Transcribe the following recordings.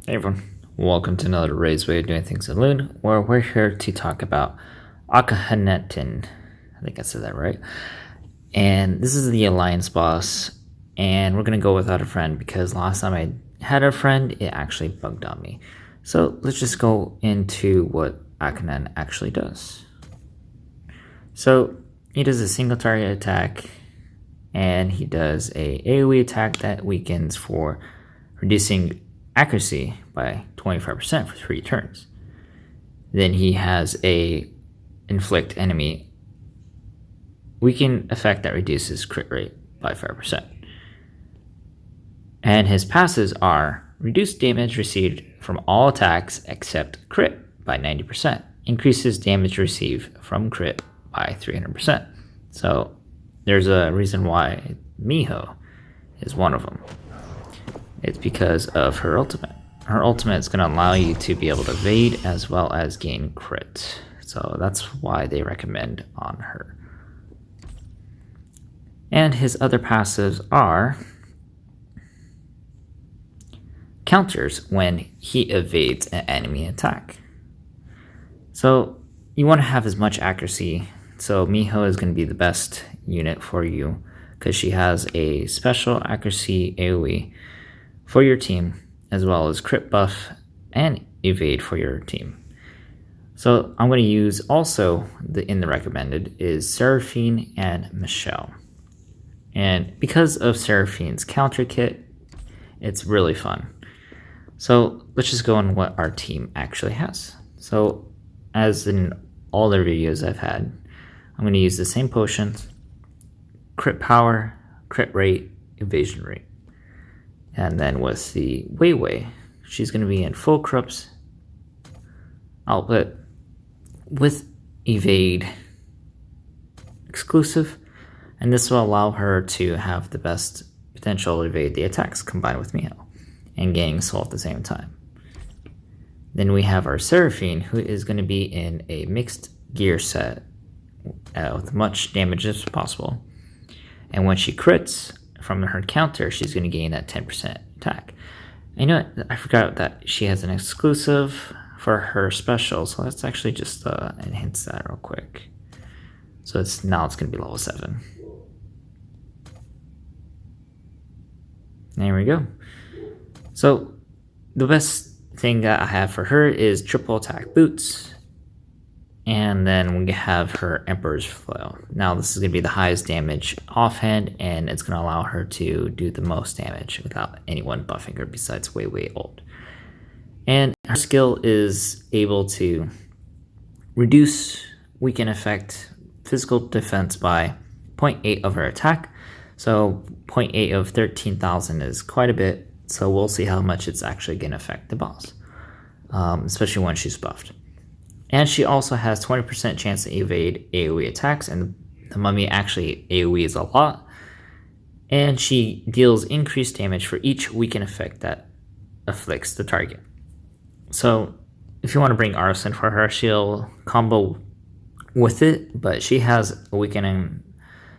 Hey everyone, welcome to another Ray's Way of Doing Things in Elune, where we're here to talk about Akhenaten. I think I said that right. And this is the Alliance boss, and we're going to go without a friend because last time I had a friend, it actually bugged on me. So let's just go into what Akhenaten actually does. So he does a single target attack, and he does a AoE attack that weakens for reducing accuracy by 25% for 3 turns. Then he has a inflict enemy weaken effect that reduces crit rate by 5%. And his passes are reduce damage received from all attacks except crit by 90%, increases damage received from crit by 300%. So there's a reason why Miho is one of them. It's because of her ultimate. Her ultimate is going to allow you to be able to evade as well as gain crit. So that's why they recommend on her. And his other passives are counters when he evades an enemy attack. So you want to have as much accuracy. So Miho is going to be the best unit for you because she has a special accuracy AoE for your team, as well as crit buff and evade for your team. So I'm going to use also in the recommended is Seraphine and Michelle. And because of Seraphine's counter kit, it's really fun. So let's just go on what our team actually has. So as in all the videos I've had, I'm going to use the same potions: crit power, crit rate, evasion rate. And then with the Wei, she's going to be in full corrupts output with evade exclusive, and this will allow her to have the best potential to evade the attacks combined with Miho and gaining soul at the same time. Then we have our Seraphine, who is going to be in a mixed gear set with much damage as possible, and when she crits from her counter, she's going to gain that 10% attack. I know I forgot that she has an exclusive for her special, so let's actually just enhance that real quick. So now it's going to be level 7. There we go. So the best thing that I have for her is triple attack boots. And then we have her Emperor's Flail. Now this is going to be the highest damage offhand, and it's going to allow her to do the most damage without anyone buffing her besides Wei ult. And her skill is able to reduce weaken effect physical defense by 0.8 of her attack. So 0.8 of 13,000 is quite a bit, so we'll see how much it's actually going to affect the boss, especially when she's buffed. And she also has 20% chance to evade AoE attacks, and the mummy actually AoE is a lot. And she deals increased damage for each weaken effect that afflicts the target. So if you want to bring Arson for her, she'll combo with it, but she has a weakening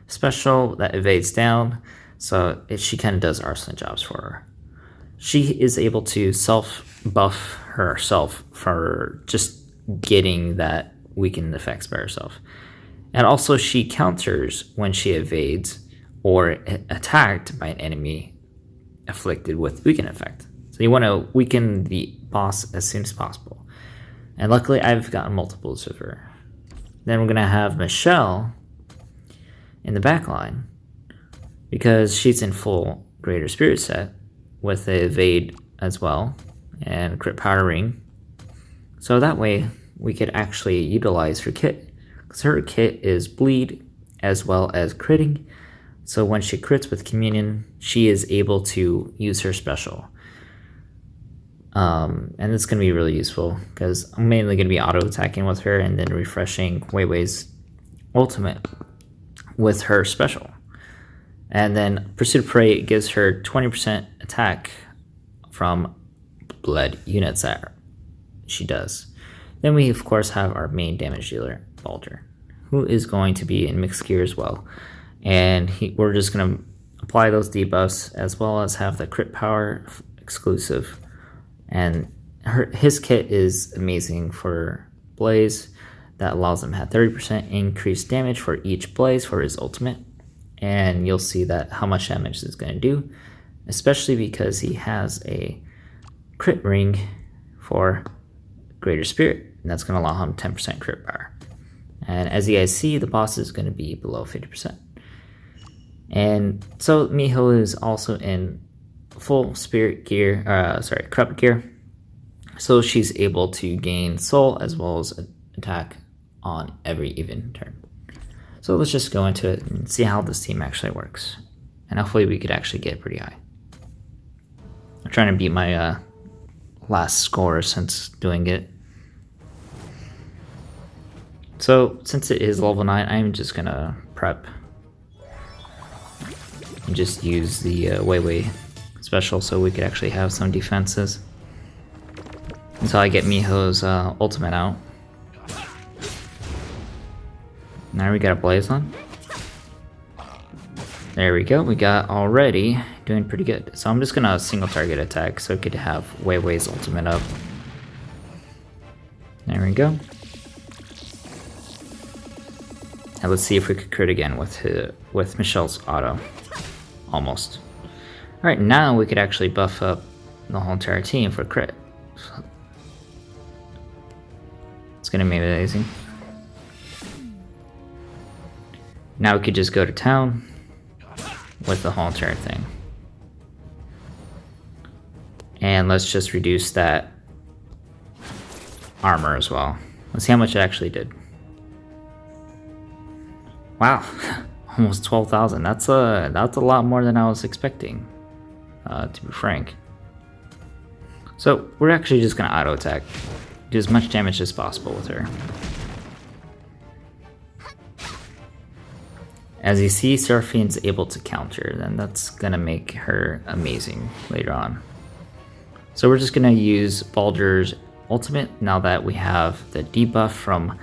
special that evades down, so she kind of does Arson jobs for her. She is able to self-buff herself for just getting that weakened effects by herself. And also she counters when she evades or attacked by an enemy afflicted with weaken effect. So you want to weaken the boss as soon as possible. And luckily I've gotten multiples of her. Then we're going to have Michelle in the back line because she's in full Greater Spirit set with the evade as well and crit power ring. So that way we could actually utilize her kit, because her kit is bleed as well as critting. So when she crits with communion, she is able to use her special. And it's going to be really useful because I'm mainly going to be auto attacking with her and then refreshing Wei's ultimate with her special. And then Pursuit of Prey gives her 20% attack from blood units that she does. Then we, of course, have our main damage dealer, Baldur, who is going to be in mixed gear as well. And we're just going to apply those debuffs as well as have the crit power exclusive And his kit is amazing for Blaze. That allows him to have 30% increased damage for each Blaze for his ultimate. And you'll see that how much damage it's going to do, especially because he has a crit ring for Greater Spirit, and that's going to allow him 10% crit power. And as you guys see, the boss is going to be below 50%. And so Miho is also in full spirit gear, corrupt gear. So she's able to gain soul as well as attack on every even turn. So let's just go into it and see how this team actually works. And hopefully we could actually get pretty high. I'm trying to beat my last score since doing it. So since it is level 9, I'm just gonna prep and just use the Wei special so we could actually have some defenses until I get Miho's ultimate out. Now we got a Blaze on. There we go, we got already doing pretty good. So I'm just gonna single target attack so we could have Wei's ultimate up. There we go. And let's see if we could crit again with Michelle's auto. Almost. Alright, now we could actually buff up the whole entire team for crit. It's gonna be amazing. Now we could just go to town with the whole entire thing. And let's just reduce that armor as well. Let's see how much it actually did. Wow, almost 12,000. That's a lot more than I was expecting, to be frank. So we're actually just gonna auto attack, do as much damage as possible with her. As you see, Seraphine's able to counter, then that's gonna make her amazing later on. So we're just gonna use Baldur's ultimate now that we have the debuff from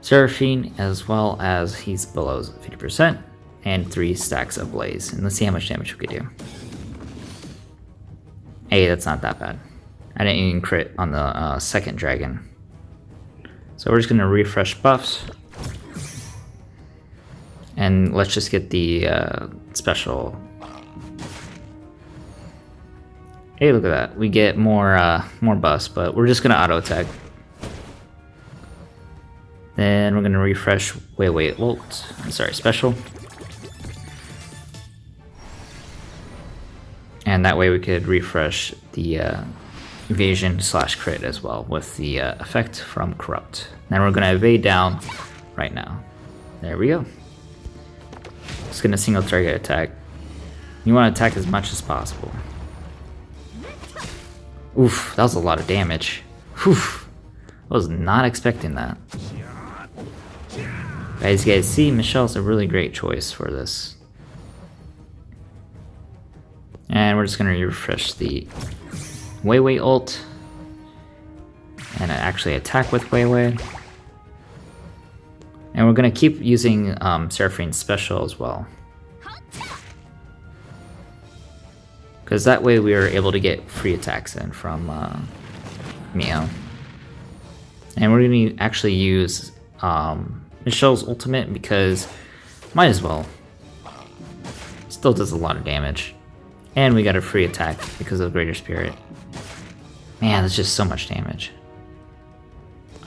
Seraphine, as well as he's below 50%, and 3 stacks of Blaze. And let's see how much damage we could do. Hey, that's not that bad. I didn't even crit on the second dragon. So we're just gonna refresh buffs. And let's just get the special. Hey, look at that. We get more buffs, but we're just gonna auto attack. Then we're gonna refresh special. And that way we could refresh the evasion / crit as well with the effect from corrupt. Then we're gonna evade down right now. There we go. Just gonna single target attack. You wanna attack as much as possible. Oof, that was a lot of damage. Oof, I was not expecting that. As you guys see, Michelle's a really great choice for this. And we're just gonna refresh the Wei ult. And actually attack with Wei. And we're gonna keep using Seraphine's special as well. Because that way we are able to get free attacks in from Miho. And we're gonna actually use Michelle's ultimate because might as well. Still does a lot of damage. And we got a free attack because of Greater Spirit. Man, that's just so much damage.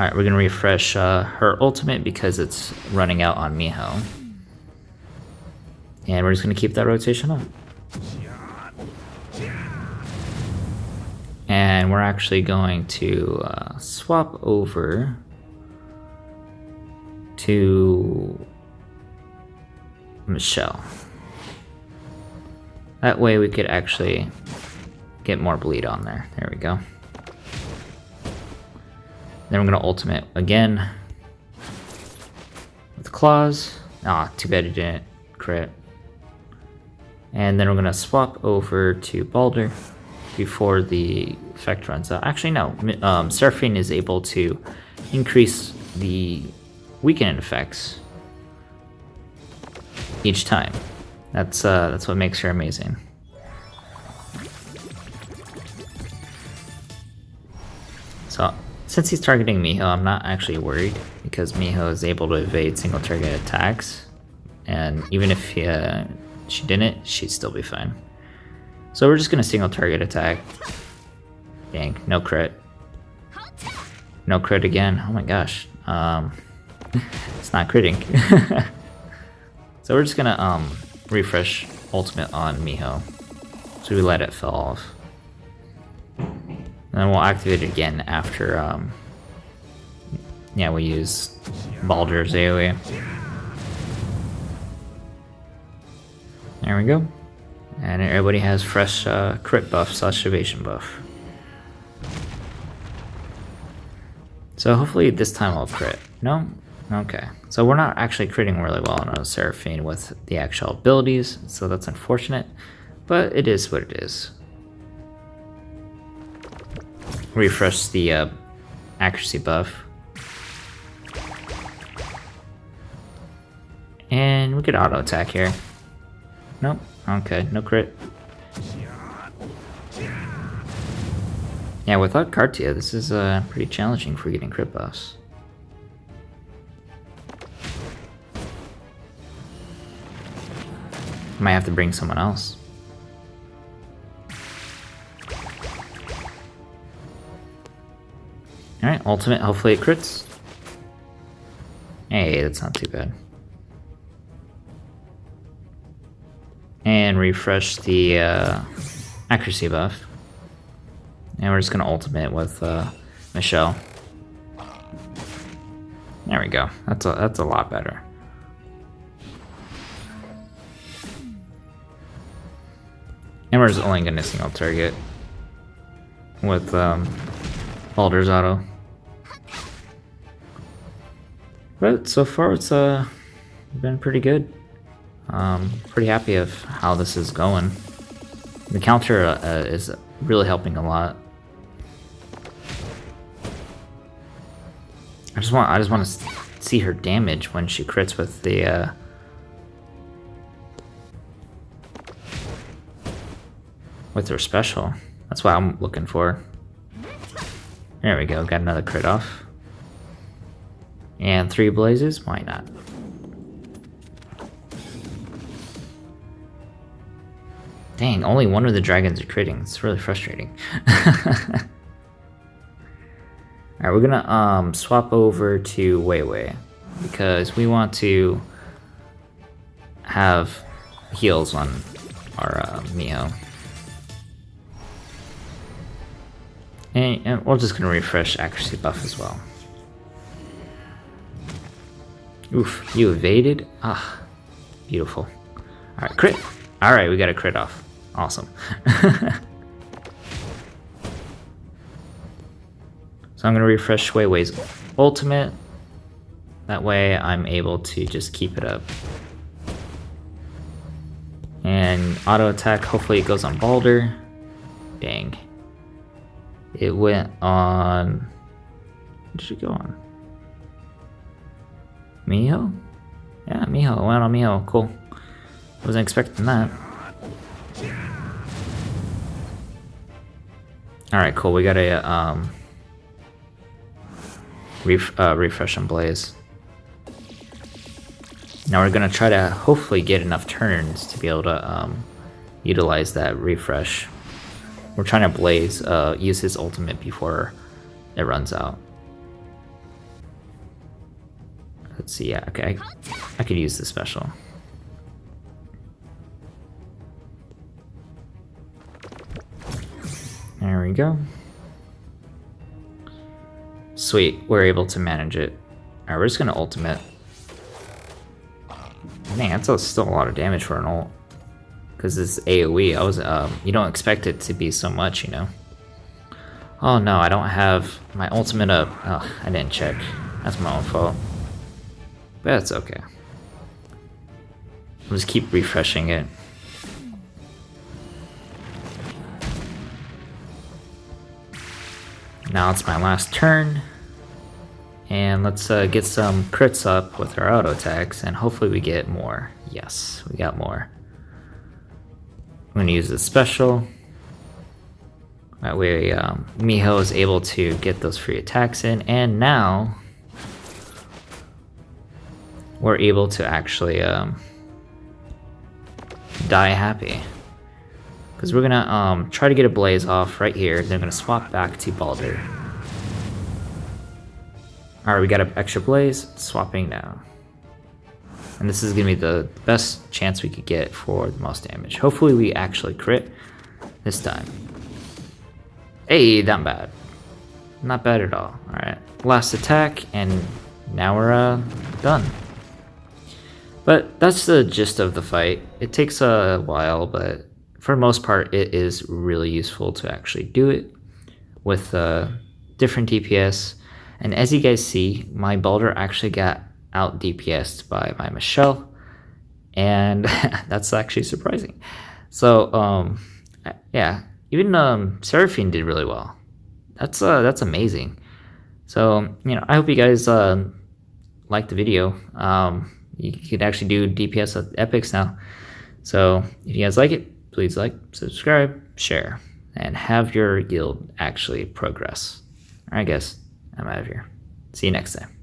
Alright, we're gonna refresh her ultimate because it's running out on Miho. And we're just gonna keep that rotation up. And we're actually going to swap over to Michelle. That way we could actually get more bleed on there. There we go. Then we're gonna ultimate again with claws. Ah, too bad it didn't crit. And then we're gonna swap over to Baldur before the effect runs out. Actually, no. Seraphine is able to increase the weakening effects each time. That's what makes her amazing. So since he's targeting Miho, I'm not actually worried because Miho is able to evade single target attacks, and even if she didn't, she'd still be fine. So we're just gonna single target attack. Dang, no crit. No crit again. Oh my gosh. It's not critting. So we're just gonna refresh ultimate on Miho. So we let it fall off. And then we'll activate it again after yeah, we use Baldur's AoE. There we go. And everybody has fresh crit buff / evasion buff. So hopefully this time I'll crit. No? Okay. So we're not actually critting really well on a Seraphine with the actual abilities, so that's unfortunate. But it is what it is. Refresh the accuracy buff. And we could auto attack here. Nope. Okay, no crit. Yeah, without Cartia, this is pretty challenging for getting crit buffs. Might have to bring someone else. Alright, ultimate, hopefully it crits. Hey, that's not too bad. And refresh the accuracy buff. And we're just gonna ultimate with Michelle. There we go. That's a lot better. And we're just only gonna single target with Baldur's Auto. But so far it's been pretty good. Pretty happy of how this is going. The counter is really helping a lot. I just want to see her damage when she crits with the with her special. That's what I'm looking for. There we go, got another crit off. And 3 blazes, why not? Dang, only one of the dragons are critting. It's really frustrating. Alright, we're gonna swap over to Wei Wei because we want to have heals on our Miho. And we're just gonna refresh accuracy buff as well. Oof, you evaded? Ah, beautiful. Alright, crit! Alright, we got a crit off. Awesome. So I'm gonna refresh Wei Wei's ultimate. That way I'm able to just keep it up. And auto attack, hopefully it goes on Baldur. Dang. It went on... What did it go on? Miho? Yeah, Miho. It went on Miho. Cool. Wasn't expecting that. Alright, cool. We got a refresh on Blaze. Now we're gonna try to hopefully get enough turns to be able to utilize that refresh. We're trying to Blaze use his ultimate before it runs out. Let's see, yeah, okay, I could use the special. There we go. Sweet, we're able to manage it. Alright, we're just gonna ultimate. Dang, that's still a lot of damage for an ult. Because this AoE, I was you don't expect it to be so much, you know. Oh no, I don't have my ultimate up. Oh, I didn't check. That's my own fault. But that's okay. I'll just keep refreshing it. Now it's my last turn. And let's get some crits up with our auto attacks, and hopefully we get more. Yes, we got more. I'm gonna use the special. That way, Miho is able to get those free attacks in, and now we're able to actually die happy. Because we're gonna try to get a blaze off right here. They're gonna swap back to Balder. Alright, we got an extra blaze, swapping now. And this is gonna be the best chance we could get for the most damage. Hopefully we actually crit this time. Hey, not bad. Not bad at all. Alright, last attack, and now we're done. But that's the gist of the fight. It takes a while, but for the most part, it is really useful to actually do it with different DPS. And as you guys see, my Balder actually got out DPS'd by my Michelle, and that's actually surprising. So yeah, even Seraphine did really well. That's amazing. So I hope you guys liked the video. You can actually do DPS at epics now. So if you guys like it, please like, subscribe, share, and have your guild actually progress. Alright guys, I'm out of here. See you next time.